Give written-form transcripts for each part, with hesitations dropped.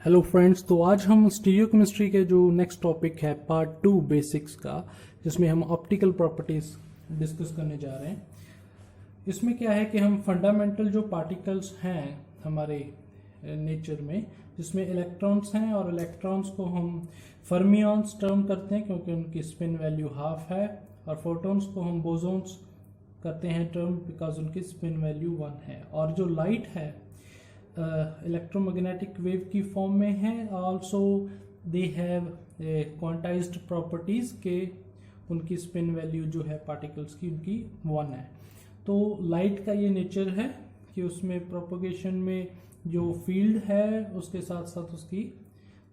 Hello friends, तो आज हम स्टीरियोकेमिस्ट्री के जो नेक्स्ट टॉपिक है पार्ट 2 बेसिक्स का, जिसमें हम ऑप्टिकल प्रॉपर्टीज डिस्कस करने जा रहे हैं। इसमें क्या है कि हम फंडामेंटल जो पार्टिकल्स हैं हमारे नेचर में, जिसमें इलेक्ट्रॉन्स हैं और इलेक्ट्रॉन्स को हम फर्मियंस टर्म करते हैं क्योंकि उनकी स्पिन वैल्यू हाफ है, और फोटॉन्स को हम बोसोन्स करते हैं टर्म बिकॉज उनकी स्पिन वैल्यू 1 है। और जो लाइट है इलेक्ट्रोमैग्नेटिक वेव की फॉर्म में है। Also they have quantized properties के उनकी स्पिन वैल्यू जो है पार्टिकल्स की उनकी 1 है। तो लाइट का ये नेचर है कि उसमें प्रोपगेशन में जो फील्ड है उसके साथ साथ उसकी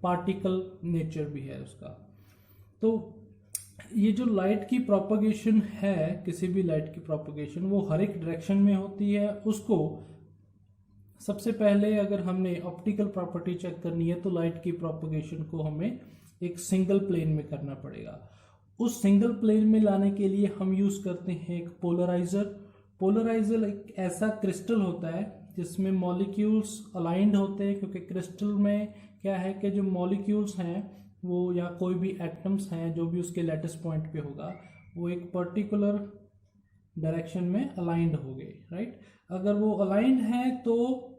पार्टिकल नेचर भी है उसका। तो ये जो लाइट की प्रोपगेशन है, किसी भी लाइट की प्रोपगेशन वो हर एक डायरेक्शन में होती है। उसको सबसे पहले अगर हमने ऑप्टिकल प्रॉपर्टी चेक करनी है तो लाइट की प्रोपगेशन को हमें एक सिंगल प्लेन में करना पड़ेगा। उस सिंगल प्लेन में लाने के लिए हम यूज करते हैं एक पोलराइजर। पोलराइजर एक ऐसा क्रिस्टल होता है जिसमें मॉलिक्यूल्स अलाइंड होते हैं, क्योंकि क्रिस्टल में क्या है कि जो मॉलिक्यूल्स हैं वो या कोई भी एटम्स हैं जो भी उसके लैटिस पॉइंट पे होगा वो एक पर्टिकुलर डायरेक्शन में अलाइंड हो गए, राइट। अगर वो अलाइंड है तो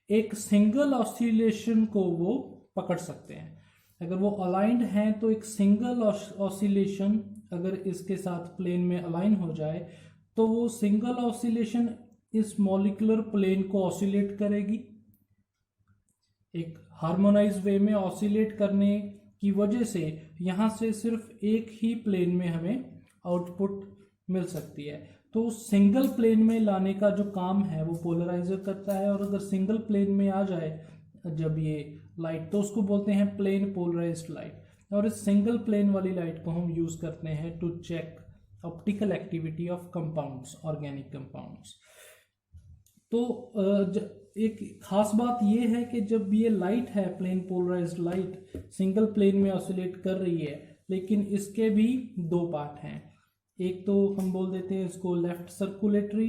एक सिंगल ऑसिलेशन को वो पकड़ सकते हैं। अगर वो अलाइंड है तो एक सिंगल ऑसिलेशन अगर इसके साथ प्लेन में अलाइन हो जाए तो वो सिंगल ऑसिलेशन इस मॉलिक्यूलर प्लेन को ऑसिलेट करेगी। एक हार्मोनाइज वे में ऑसिलेट करने की वजह से यहां से सिर्फ एक ही प्लेन में हमें आउटपुट मिल सकती है। तो सिंगल प्लेन में लाने का जो काम है वो पोलराइजर करता है। और अगर सिंगल प्लेन में आ जाए जब ये लाइट तो उसको बोलते हैं प्लेन पोलराइज्ड लाइट। और इस सिंगल प्लेन वाली लाइट को हम यूज करते हैं to check optical activity of compounds, organic compounds. तो एक खास बात ये है कि जब ये लाइट है plane polarized light single plane में ऑसिलेट कर रही है, लेकिन इसके भी दो पार्ट हैं। एक तो हम बोल देते हैं इसको लेफ्ट सर्कुलेटरी,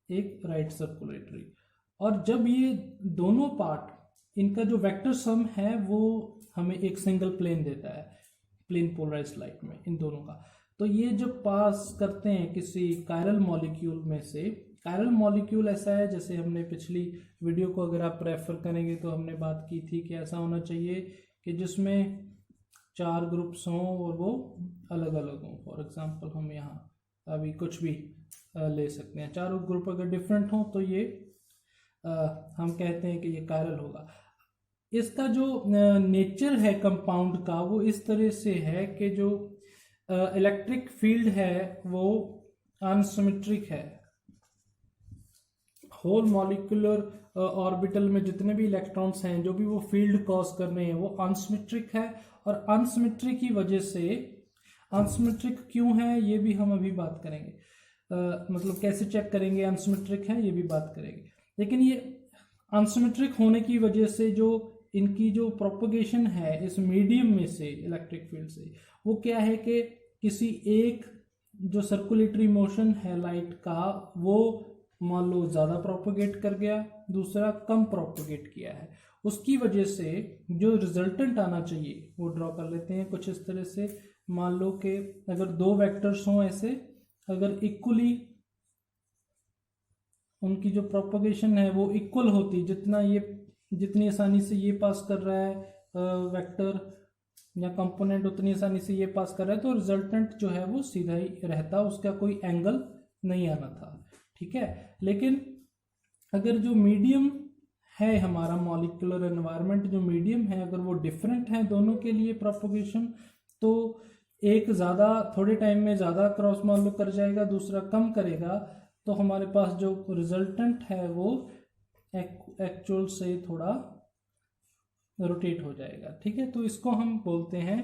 एक राइट सर्कुलेटरी। और जब ये दोनों पार्ट इनका जो वेक्टर सम है वो हमें एक सिंगल प्लेन देता है प्लेन पोलराइज्ड लाइट में, इन दोनों का। तो ये जब पास करते हैं किसी कायरल मॉलिक्यूल में से, कायरल मॉलिक्यूल ऐसा है जैसे हमने पिछली वीडियो को अगर आप रेफर करेंगे तो हमने बात की थी कि ऐसा होना चाहिए कि जिसमें 4 ग्रुप्स हों और वो अलग अलग हों। फॉर एग्जांपल हम यहाँ अभी कुछ भी ले सकते हैं। चारों ग्रुप अगर डिफरेंट हों तो ये हम कहते हैं कि ये कायरल होगा। इसका जो नेचर है कंपाउंड का वो इस तरह से है कि जो इलेक्ट्रिक फील्ड है वो अनसिमेट्रिक है। होल मॉलिक्यूलर ऑर्बिटल में जितने भी इलेक्ट्रॉन्स हैं जो भी वो फील्ड कॉज कर रहे हैं वो अनसिमेट्रिक है। और अनसिमेट्रिक की वजह से, अनसिमेट्रिक क्यों है ये भी हम अभी बात करेंगे, मतलब कैसे चेक करेंगे अनसिमेट्रिक है ये भी बात करेंगे। लेकिन ये अनसिमेट्रिक होने की वजह से जो इनकी जो प्रोपगेशन है इस मीडियम में से इलेक्ट्रिक फील्ड से, वो क्या है कि किसी एक जो सर्कुलेटरी मोशन है लाइट का वो मान लो ज़्यादा प्रोपगेट कर गया, दूसरा कम प्रोपगेट किया है। उसकी वजह से जो रिजल्टेंट आना चाहिए वो ड्रॉ कर लेते हैं कुछ इस तरह से। मान लो कि अगर 2 वेक्टर्स हों ऐसे, अगर इक्वली उनकी जो प्रोपगेशन है वो इक्वल होती, जितनी आसानी से ये पास कर रहा है वेक्टर या कंपोनेंट उतनी आसानी से ये पास कर रहा है, तो रिजल्टेंट जो है वो सीधा ही रहता, उसका कोई एंगल नहीं आना था, ठीक है। लेकिन अगर जो मीडियम है हमारा मॉलिक्यूलर एनवायरनमेंट, जो मीडियम है अगर वो डिफरेंट है दोनों के लिए प्रोपगेशन, तो एक ज़्यादा थोड़े टाइम में ज़्यादा क्रॉस मान लो कर जाएगा, दूसरा कम करेगा, तो हमारे पास जो रिजल्टेंट है वो एक्चुअल से थोड़ा रोटेट हो जाएगा, ठीक है। तो इसको हम बोलते हैं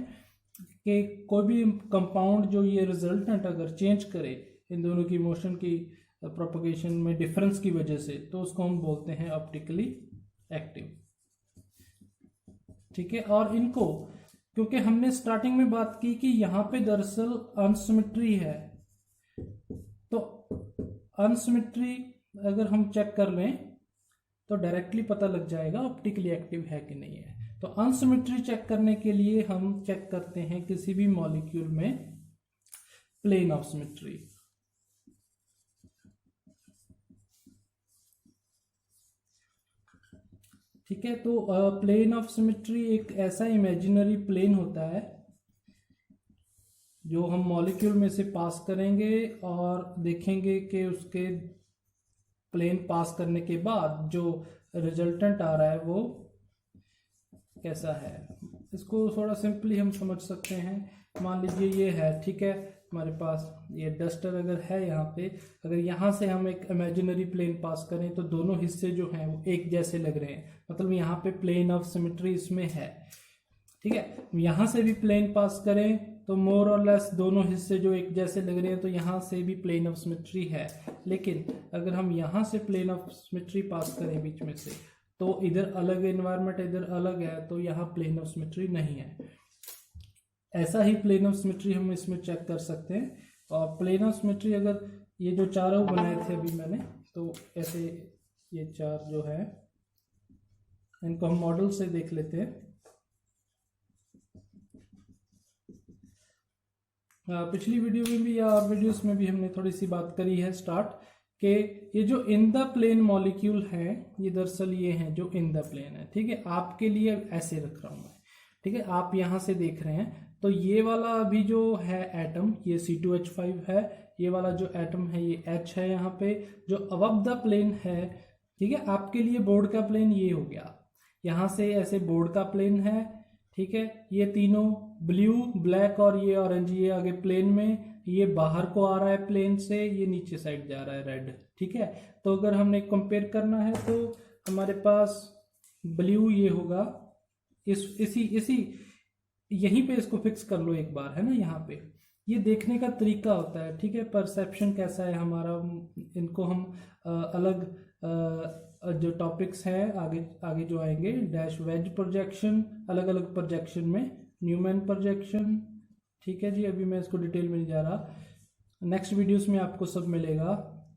कि कोई भी कंपाउंड जो ये रिजल्टेंट अगर चेंज करे इन दोनों की मोशन की प्रोपगेशन में डिफरेंस की वजह से, तो उसको हम बोलते हैं ऑप्टिकली एक्टिव, ठीक है। और इनको क्योंकि हमने स्टार्टिंग में बात की कि यहाँ पे दरअसल अनसिमेट्री है, तो अनसिमेट्री अगर हम चेक कर लें तो डायरेक्टली पता लग जाएगा ऑप्टिकली एक्टिव है कि नहीं है। तो अनसिमेट्री चेक करने के लिए हम चेक करते हैं किसी भी मॉलिक्यूल में प्लेन ऑफ सिमेट्री। ठीक है, तो प्लेन ऑफ सिमेट्री एक ऐसा इमेजिनरी प्लेन होता है जो हम मॉलिक्यूल में से पास करेंगे और देखेंगे कि उसके प्लेन पास करने के बाद जो रिजल्टेंट आ रहा है वो कैसा है। इसको थोड़ा सिंपली हम समझ सकते हैं। मान लीजिए ये है, ठीक है, हमारे पास ये डस्टर अगर है यहाँ पे, अगर यहाँ से हम एक इमेजिनरी प्लेन पास करें तो दोनों हिस्से जो हैं वो एक जैसे लग रहे हैं, मतलब यहाँ पे प्लेन ऑफ सिमेट्री इसमें है। ठीक है, यहाँ से भी प्लेन पास करें तो मोर और लेस दोनों हिस्से जो एक जैसे लग रहे हैं, तो यहाँ से भी प्लेन ऑफ सिमेट्री है। लेकिन अगर हम यहाँ से प्लेन ऑफ सिमेट्री पास करें बीच में से, तो इधर अलग एनवायरनमेंट, इधर अलग है, तो यहाँ प्लेन ऑफ सिमेट्री नहीं है। ऐसा ही प्लेन ऑफ सिमेट्री हम इसमें चेक कर सकते हैं। और प्लेन ऑफ सिमेट्री अगर ये जो चारों बनाए थे अभी मैंने, तो ऐसे ये चार जो है इनको हम मॉडल से देख लेते हैं। पिछली वीडियो में भी या और वीडियोस में भी हमने थोड़ी सी बात करी है स्टार्ट के ये जो इन द प्लेन मॉलिक्यूल है, ये दरअसल ये हैं जो इन द प्लेन है। ठीक है, आपके लिए ऐसे रख रहा हूं मैं। ठीक है, आप यहां से देख रहे हैं तो ये वाला अभी जो है एटम, ये C2H5 है, ये वाला जो एटम है ये H है यहाँ पे, जो अबव द प्लेन है। ठीक है, आपके लिए बोर्ड का प्लेन ये हो गया, यहाँ से ऐसे बोर्ड का प्लेन है। ठीक है, ये तीनों ब्लू, ब्लैक और ये ऑरेंज, ये आगे प्लेन में, ये बाहर को आ रहा है प्लेन से, ये नीचे साइड जा रहा है रेड। ठीक है, तो अगर हमने कंपेयर करना है तो हमारे पास ब्लू ये होगा, इसी यहीं पे इसको फिक्स कर लो एक बार, है ना। यहाँ पे ये देखने का तरीका होता है। ठीक है, परसेप्शन कैसा है हमारा, इनको हम अलग जो टॉपिक्स हैं आगे जो आएंगे, डैश वेज प्रोजेक्शन, अलग अलग प्रोजेक्शन में, न्यूमैन प्रोजेक्शन। ठीक है जी, अभी मैं इसको डिटेल में नहीं जा रहा, नेक्स्ट वीडियोस में आपको सब मिलेगा।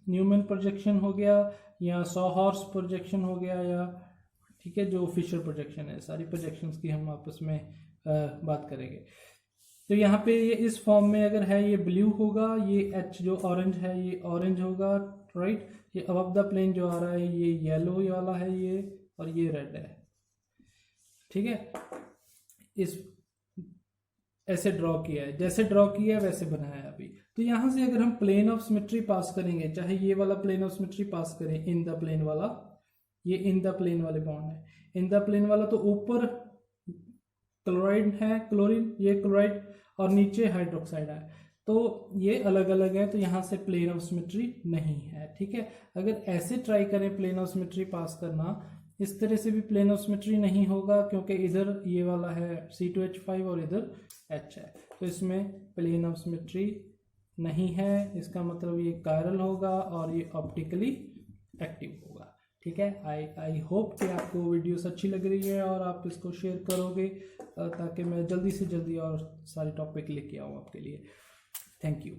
न्यूमैन प्रोजेक्शन हो गया या सॉहॉर्स प्रोजेक्शन हो गया, या ठीक है जो फिशर प्रोजेक्शन है, सारी प्रोजेक्शंस की हम आपस में बात करेंगे। तो यहाँ पे ये इस फॉर्म में अगर है, ये ब्लू होगा, ये H जो ऑरेंज है ये ऑरेंज होगा, राइट। ये अबव द प्लेन जो आ रहा है ये येलो वाला है ये, और ये रेड है। ठीक है, इस ऐसे ड्रॉ किया है, जैसे ड्रॉ किया है वैसे बनाया है अभी। तो यहाँ से अगर हम प्लेन ऑफ सिमेट्री पास करेंगे, चाहे ये वाला प्लेन ऑफ सिमेट्री पास करें, इन द प्लेन वाला, ये इन द प्लेन वाले बॉन्ड है, इन द प्लेन वाला तो ऊपर क्लोराइड है, क्लोरीन, ये क्लोराइड, और नीचे हाइड्रोक्साइड है, तो ये अलग अलग है, तो यहाँ से प्लेन ऑफ सिमेट्री नहीं है। ठीक है, अगर ऐसे ट्राई करें प्लेन ऑफ सिमेट्री पास करना, इस तरह से भी प्लेन ऑफ सिमेट्री नहीं होगा, क्योंकि इधर ये वाला है C2H5 और इधर H है, तो इसमें प्लेन ऑफ सिमेट्री नहीं है। इसका मतलब ये कायरल होगा और ये ऑप्टिकली एक्टिव होगा। ठीक है, आई होप कि आपको वीडियोस अच्छी लग रही है और आप इसको शेयर करोगे ताकि मैं जल्दी से जल्दी और सारे टॉपिक लेके आऊँ आपके लिए। Thank you.